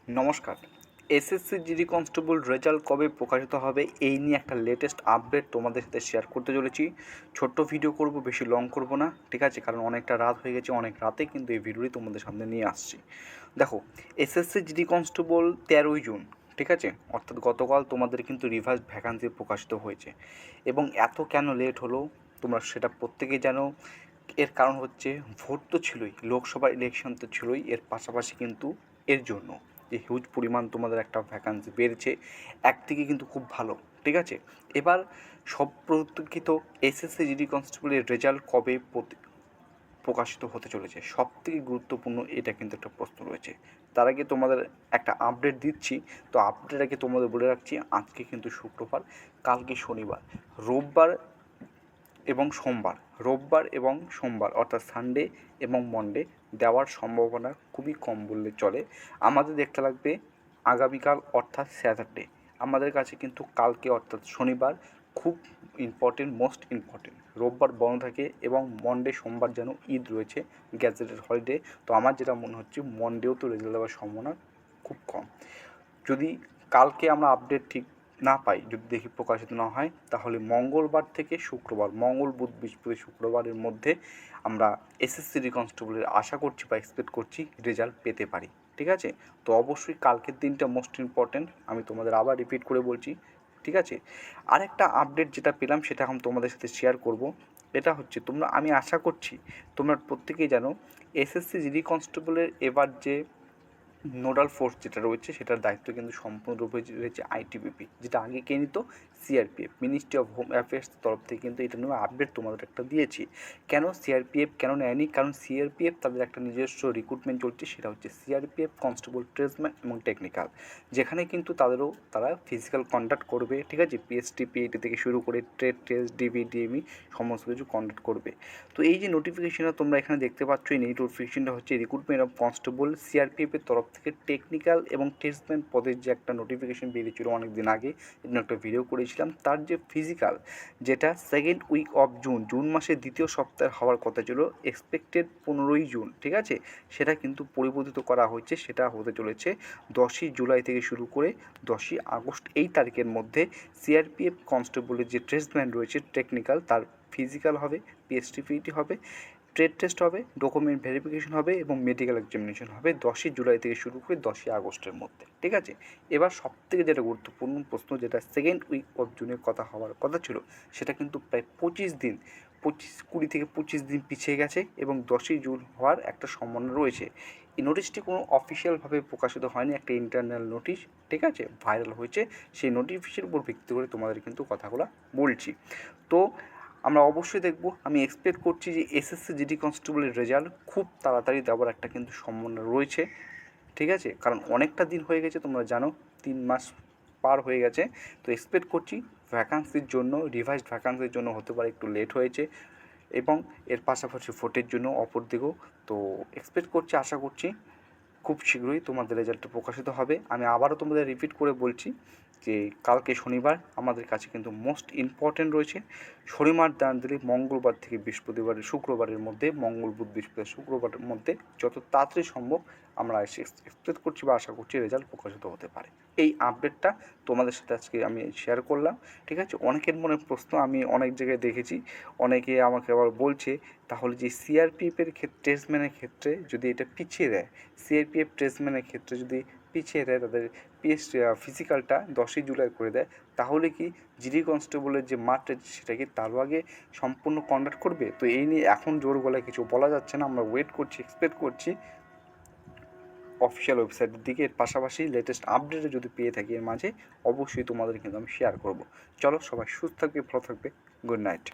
নমস্কার। SSC GD constable result কবে প্রকাশিত হবে এই নিয়ে একটা লেটেস্ট আপডেট তোমাদের সাথে শেয়ার করতে চলেছি। ছোট্ট ভিডিও করব, বেশি লং করব না, ঠিক আছে? কারণ অনেকটা রাত হয়ে গেছে, অনেক রাতে কিন্তু এই ভিডিওটি তোমাদের সামনে নিয়ে আসছি। দেখো, এসএসসি জিডি কনস্টেবল 13ই জুন, ঠিক আছে, অর্থাৎ গতকাল তোমাদের কিন্তু রিভার্স ভ্যাকান্সি প্রকাশিত হয়েছে। এবং এত কেন লেট হলো তোমরা সেটা প্রত্যেকেই জানো। এর কারণ হচ্ছে ভোট তো ছিলই, লোকসভা ইলেকশন তো ছিলই, এর পাশাপাশি কিন্তু এর জন্য যে হিউজ পরিমাণ তোমাদের একটা ভ্যাকান্সি বেড়েছে, একদিকে কিন্তু খুব ভালো, ঠিক আছে। এবার সব প্রতীক্ষিত এসএসসি জিডি কনস্টেবলের রেজাল্ট কবে প্রকাশিত হতে চলেছে, সব থেকে গুরুত্বপূর্ণ এটা কিন্তু একটা প্রশ্ন রয়েছে। তার আগে তোমাদের একটা আপডেট দিচ্ছি। তো আপডেট আগে তোমাদের বলে রাখছি, আজকে কিন্তু শুক্রবার, কালকে শনিবার, রোববার এবং সোমবার অর্থাৎ সানডে এবং মনডে দেওয়ার সম্ভাবনা খুবই কম বললে চলে। আমাদের দেখতে লাগবে আগামীকাল অর্থাৎ স্যাটারডে। আমাদের কাছে কিন্তু কালকে অর্থাৎ শনিবার খুব ইম্পর্টেন্ট, মোস্ট ইম্পর্টেন্ট। রোববার বন্ধ থাকে এবং মনডে সোমবার যেন ঈদ রয়েছে, গ্যাজেটেড হলিডে। তো আমার যেটা মনে হচ্ছে মনডেও তো রেজাল্ট দেওয়ার সম্ভাবনা খুব কম। যদি কালকে আমরা আপডেট ঠিক না পাই, যদি দেখি প্রকাশিত না হয়, তাহলে মঙ্গলবার থেকে শুক্রবার, মঙ্গল বুধ বৃহস্পতি শুক্রবারের মধ্যে আমরা এসএসসি কনস্টেবলের আশা করছি বা এক্সপেক্ট করছি রেজাল্ট পেতে পারি, ঠিক আছে। তো অবশ্যই কালকের দিনটা মোস্ট ইম্পর্ট্যান্ট, আমি তোমাদের আবার রিপিট করে বলছি, ঠিক আছে। আরেকটা আপডেট যেটা পেলাম সেটা এখন তোমাদের সাথে শেয়ার করব। এটা হচ্ছে, আমি আশা করছি তোমরা প্রত্যেকেই জানো এসএসসি জিডি কনস্টেবলের এবার যে নোডাল ফোর্স যেটা রয়েছে সেটার দায়িত্ব কিন্তু সম্পূর্ণরূপে রয়েছে আইটিবিপি, যেটা আগে কে নিত, CRPF, ministry of home affairs তরফ থেকে কিন্তু এটা নিয়ে আপডেট তোমাদের একটা দিয়েছি। কেন সিআরপিএফ কেন নেয়নি? কারণ সিআরপিএফ তাদের একটা নিজস্ব রিক্রুটমেন্ট চলছে, সেটা হচ্ছে সিআরপিএফ কনস্টেবল ট্রেডসম্যান এবং টেকনিক্যাল, যেখানে কিন্তু তারা ফিজিক্যাল কন্ডাক্ট করবে, ঠিক আছে। পিএসটি পিএইটি থেকে শুরু করে ট্রেড টেস্ট ডিবি ডিএমই সমস্ত কিছু কন্ডাক্ট করবে। তো এই যে নোটিফিকেশনটা তোমরা এখানে দেখতে পাচ্ছ, এই নোটিফিকেশনটা হচ্ছে রিক্রুটমেন্ট অফ কনস্টেবল সিআরপিএফের তরফ থেকে টেকনিক্যাল এবং টেস্টম্যান পদের যে একটা নোটিফিকেশন বেরিয়েছিল অনেক দিন আগে, এজন্য একটা ভিডিও করেছিলাম। তার যে ফিজিক্যাল, যেটা সেকেন্ড উইক অফ জুন মাসের দ্বিতীয় সপ্তাহে হওয়ার কথা ছিল, এক্সপেক্টেড 15ই জুন, ঠিক আছে, সেটা কিন্তু পরিবর্তিত করা হয়েছে। সেটা হতে চলেছে 10ই জুলাই থেকে শুরু করে 10ই আগস্ট, এই তারিখের মধ্যে সিআরপিএফ কনস্টেবলের যে টেস্টম্যান রয়েছে টেকনিক্যাল, তার ফিজিক্যাল হবে, পিএসটি পিইটি হবে, ট্রেড টেস্ট হবে, ডকুমেন্ট ভেরিফিকেশন হবে এবং মেডিকেল এক্সামিনেশন হবে 10ই জুলাই থেকে শুরু করে 10ই আগস্টের মধ্যে, ঠিক আছে। এবার সবথেকে যেটা গুরুত্বপূর্ণ প্রশ্ন, যেটা সেকেন্ড উইক অফ জুনের কথা হওয়ার কথা ছিল, সেটা কিন্তু প্রায় 20 থেকে 25 দিন পিছিয়ে গেছে এবং 10ই জুন হওয়ার একটা সম্ভাবনা রয়েছে। এই নোটিশটি কোনো অফিসিয়ালভাবে প্রকাশিত হয়নি, একটা ইন্টারনাল নোটিশ, ঠিক আছে, ভাইরাল হয়েছে। সেই নোটিফিকেশনের উপর ভিত্তি করে তোমাদের কিন্তু কথাগুলো বলছি। তো আমরা অবশ্যই দেখব, আমি এক্সপেক্ট করছি যে এসএসসি জিডি কনস্টেবলের রেজাল্ট খুব তাড়াতাড়ি দেওয়ার একটা কিন্তু সম্ভাবনা রয়েছে, ঠিক আছে। কারণ অনেকটা দিন হয়ে গেছে, তোমরা জানো 3 মাস পার হয়ে গেছে। তো এক্সপেক্ট করছি ভ্যাকান্সির জন্য, রিভাইসড ভ্যাকান্সির জন্য হতে পারে একটু লেট হয়েছে, এবং এর পাশাপাশি ভোটের জন্য অপর দিকেও। তো এক্সপেক্ট করছি, আশা করছি খুব শীঘ্রই তোমাদের রেজাল্টটা প্রকাশিত হবে। আমি আবারও তোমাদের রিপিট করে বলছি যে কালকে শনিবার আমাদের কাছে কিন্তু মোস্ট ইম্পর্ট্যান্ট রয়েছে। শনিবার দান দিলে মঙ্গলবার থেকে শুক্রবারের মধ্যে, মঙ্গল বুধ বৃহস্পতি শুক্রবারের মধ্যে যত তাড়াতাড়ি সম্ভব আমরা এক্সপেক্ট করছি বা আশা করছি রেজাল্ট প্রকাশিত হতে পারে। এই আপডেটটা তোমাদের সাথে আজকে আমি শেয়ার করলাম, ঠিক আছে। অনেকের মনে প্রশ্ন আমি অনেক জায়গায় দেখেছি, অনেকে আমাকে আবার বলছে তাহলে যে সিআরপিএফের ক্ষেত্রে ট্রেডসম্যানের ক্ষেত্রে যদি এটা পিছিয়ে দেয়, সিআরপিএফ ট্রেডসম্যানের ক্ষেত্রে যদি পিছিয়ে দেয় তাদের ফিজিক্যালটা 10ই জুলাই করে দেয়, তাহলে কি জিডি কনস্টেবলের যে মাঠটা সেটা কি তারও আগে সম্পূর্ণ কন্ডাক্ট করবে? তো এই নিয়ে এখন জোর গলায় কিছু বলা যাচ্ছে না, আমরা ওয়েট করছি, এক্সপেক্ট করছি অফিসিয়াল ওয়েবসাইটের দিকে। এর পাশাপাশি লেটেস্ট আপডেটে যদি পেয়ে থাকি এর মাঝে, অবশ্যই তোমাদের কিন্তু আমি শেয়ার করব। চলো, সবাই সুস্থ থাকবে, ভালো থাকবে, গুড নাইট।